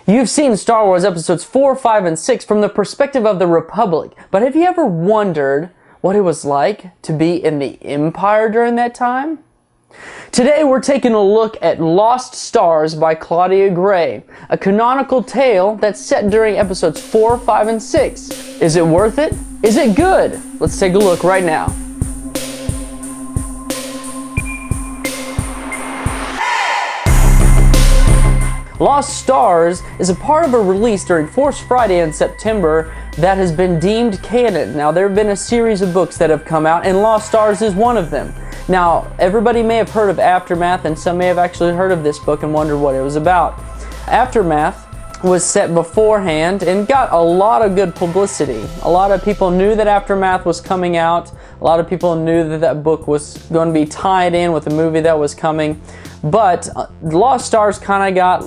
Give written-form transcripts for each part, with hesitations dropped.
You've seen Star Wars Episodes 4, 5, and 6 from the perspective of the Republic, but have you ever wondered what it was like to be in the Empire during that time? Today we're taking a look at Lost Stars by Claudia Gray, a canonical tale that's set during Episodes 4, 5, and 6. Is it worth it? Is it good? Let's take a look right now. Lost Stars is a part of a release during Force Friday in September that has been deemed canon. Now, there have been a series of books that have come out, and Lost Stars is one of them. Now, everybody may have heard of Aftermath, and some may have actually heard of this book and wondered what it was about. Aftermath was set beforehand and got a lot of good publicity. A lot of people knew that Aftermath was coming out. A lot of people knew that that book was going to be tied in with the movie that was coming. But Lost Stars kind of got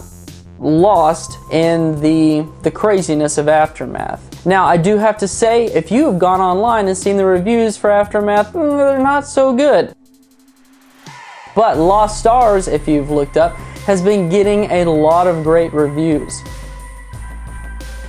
lost in the craziness of Aftermath. Now, I do have to say, if you have gone online and seen the reviews for Aftermath, they're not so good. But Lost Stars, if you've looked up, has been getting a lot of great reviews.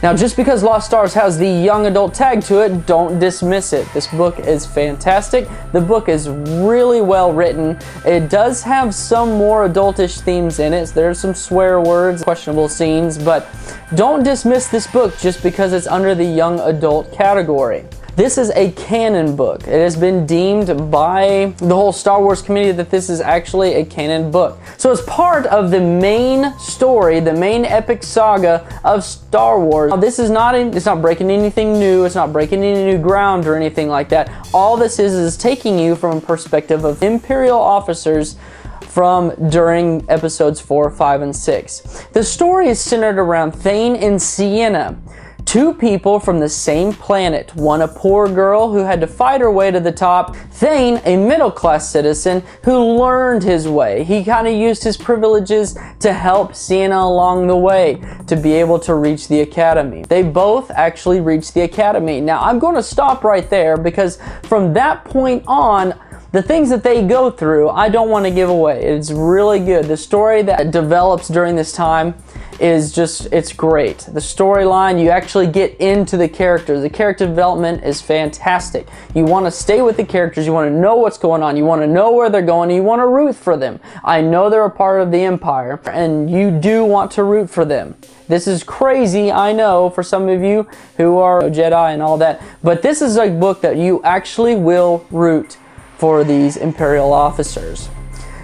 Now, just because Lost Stars has the young adult tag to it, don't dismiss it. This book is fantastic. The book is really well written. It does have some more adultish themes in it. There's some swear words, questionable scenes, but don't dismiss this book just because it's under the young adult category. This is a canon book. It has been deemed by the whole Star Wars community that this is actually a canon book. So it's part of the main story, the main epic saga of Star Wars. Now, this is it's not breaking anything new. It's not breaking any new ground or anything like that. All this is taking you from a perspective of Imperial officers from during episodes 4, 5, and 6. The story is centered around Thane and Sienna, two people from the same planet. One a poor girl who had to fight her way to the top. Thane, a middle-class citizen who learned his way. He kind of used his privileges to help Sienna along the way to be able to reach the academy. They both actually reached the academy. Now, I'm going to stop right there because from that point on, the things that they go through, I don't want to give away. It's really good. The story that develops during this time is just, it's great. The storyline, you actually get into the characters. The character development is fantastic. You want to stay with the characters. You want to know what's going on. You want to know where they're going. And you want to root for them. I know they're a part of the Empire, and you do want to root for them. This is crazy, I know, for some of you who are Jedi and all that, but this is a book that you actually will root for these Imperial officers.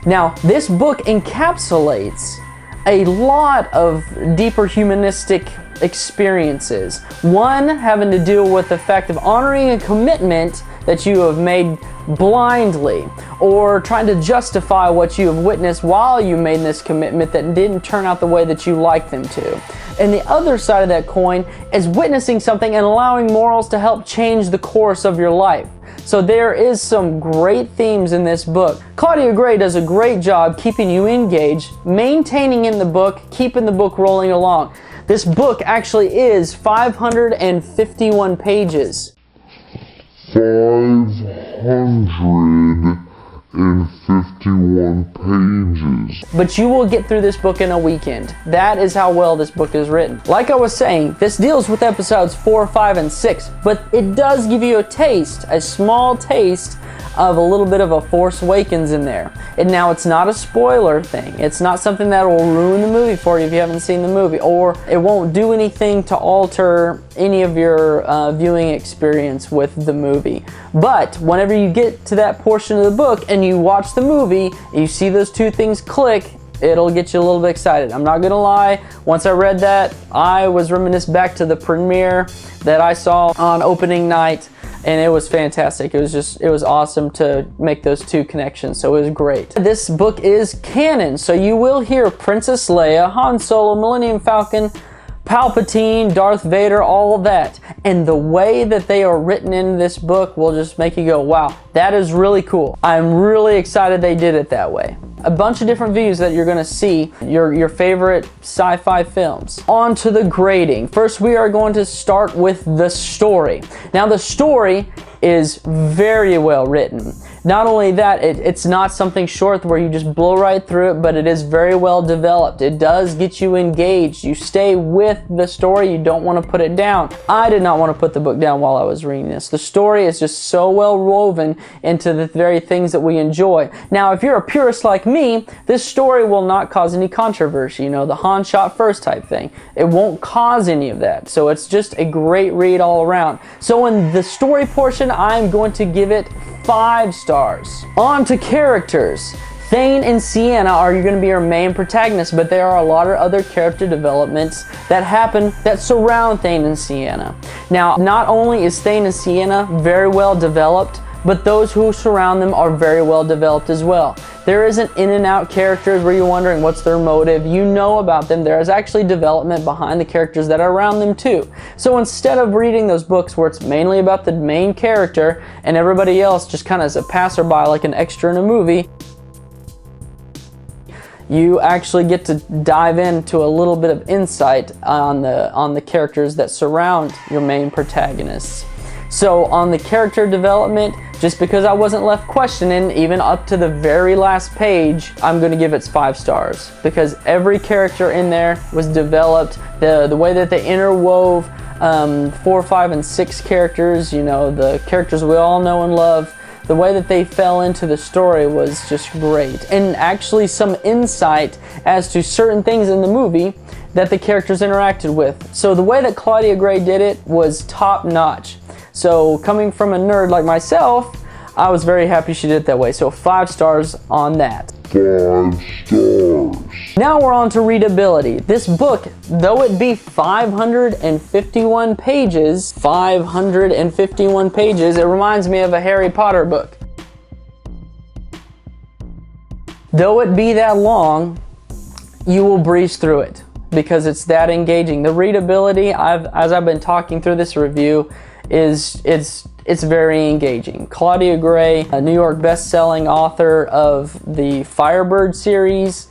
Now, this book encapsulates a lot of deeper humanistic experiences. One having to deal with the fact of honoring a commitment that you have made blindly, or trying to justify what you have witnessed while you made this commitment that didn't turn out the way that you liked them to. And the other side of that coin is witnessing something and allowing morals to help change the course of your life. So there is some great themes in this book. Claudia Gray does a great job keeping you engaged, maintaining in the book, keeping the book rolling along. This book actually is 551 pages. 551 pages. But you will get through this book in a weekend. That is how well this book is written. Like I was saying, this deals with episodes 4, 5, and 6, but it does give you a taste, a small taste of a little bit of a Force Awakens in there. And now it's not a spoiler thing. It's not something that will ruin the movie for you if you haven't seen the movie, or it won't do anything to alter any of your viewing experience with the movie. But whenever you get to that portion of the book and you watch the movie, and you see those two things click, it'll get you a little bit excited. I'm not gonna lie, once I read that, I was reminisced back to the premiere that I saw on opening night, and it was fantastic. It was awesome to make those two connections, so it was great. This book is canon, so you will hear Princess Leia, Han Solo, Millennium Falcon, Palpatine, Darth Vader, all of that. And the way that they are written in this book will just make you go, wow, that is really cool. I'm really excited they did it that way. A bunch of different views that you're gonna see, your favorite sci-fi films. On to the grading. First, we are going to start with the story. Now, the story is very well written. Not only that, it's not something short where you just blow right through it, but it is very well developed. It does get you engaged. You stay with the story. You don't want to put it down. I did not want to put the book down while I was reading this. The story is just so well woven into the very things that we enjoy. Now, if you're a purist like me, this story will not cause any controversy, you know, the Han shot first type thing. It won't cause any of that. So it's just a great read all around. So in the story portion, I'm going to give it 5 stars. On to characters. Thane and Sienna are going to be our main protagonists, but there are a lot of other character developments that happen that surround Thane and Sienna. Now, not only is Thane and Sienna very well developed, but those who surround them are very well developed as well. There isn't in and out characters where you're wondering what's their motive. You know about them. There is actually development behind the characters that are around them too. So instead of reading those books where it's mainly about the main character and everybody else just kind of as a passerby like an extra in a movie, you actually get to dive into a little bit of insight on the characters that surround your main protagonists. So on the character development, just because I wasn't left questioning even up to the very last page, I'm going to give it 5 stars because every character in there was developed. The way that they interwove 4, 5, and 6 characters, you know, the characters we all know and love, the way that they fell into the story was just great. And actually some insight as to certain things in the movie that the characters interacted with. So the way that Claudia Gray did it was top notch. So coming from a nerd like myself, I was very happy she did it that way. So 5 stars on that. 5 stars. Now we're on to readability. This book, though it be 551 pages, it reminds me of a Harry Potter book. Though it be that long, you will breeze through it because it's that engaging. The readability, as I've been talking through this review, it's very engaging. Claudia Gray, a New York best-selling author of the Firebird series,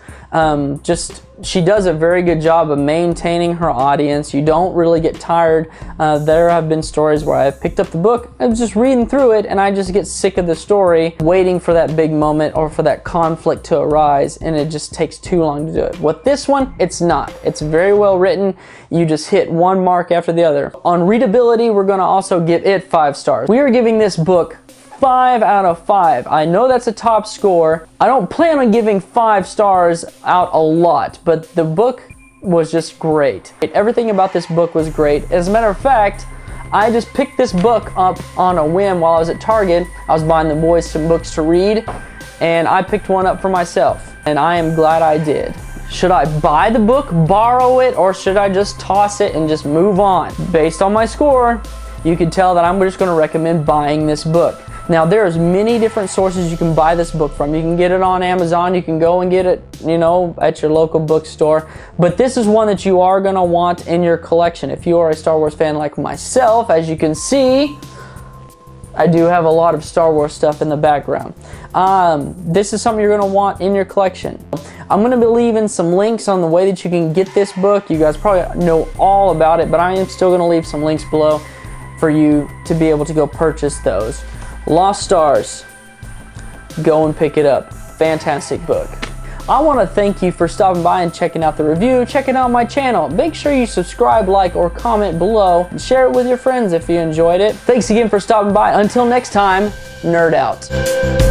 she does a very good job of maintaining her audience. You don't really get tired. There have been stories where I've picked up the book, I was just reading through it, and I just get sick of the story, waiting for that big moment or for that conflict to arise, and it just takes too long to do it. With this one, it's not. It's very well written. You just hit one mark after the other. On readability, we're going to also give it 5 stars. We are giving this book 5 out of 5. I know that's a top score. I don't plan on giving 5 stars out a lot, but the book was just great. Everything about this book was great. As a matter of fact, I just picked this book up on a whim while I was at Target. I was buying the boys some books to read, and I picked one up for myself, and I am glad I did. Should I buy the book, borrow it, or should I just toss it and just move on? Based on my score, you can tell that I'm just going to recommend buying this book. Now, there's many different sources you can buy this book from. You can get it on Amazon. You can go and get it, you know, at your local bookstore. But this is one that you are going to want in your collection. If you are a Star Wars fan like myself, as you can see, I do have a lot of Star Wars stuff in the background. This is something you're going to want in your collection. I'm going to be leaving some links on the way that you can get this book. You guys probably know all about it, but I am still going to leave some links below for you to be able to go purchase those. Lost Stars, go and pick it up. Fantastic book. I want to thank you for stopping by and checking out the review, checking out my channel. Make sure you subscribe, like, or comment below. Share it with your friends if you enjoyed it. Thanks again for stopping by. Until next time, nerd out.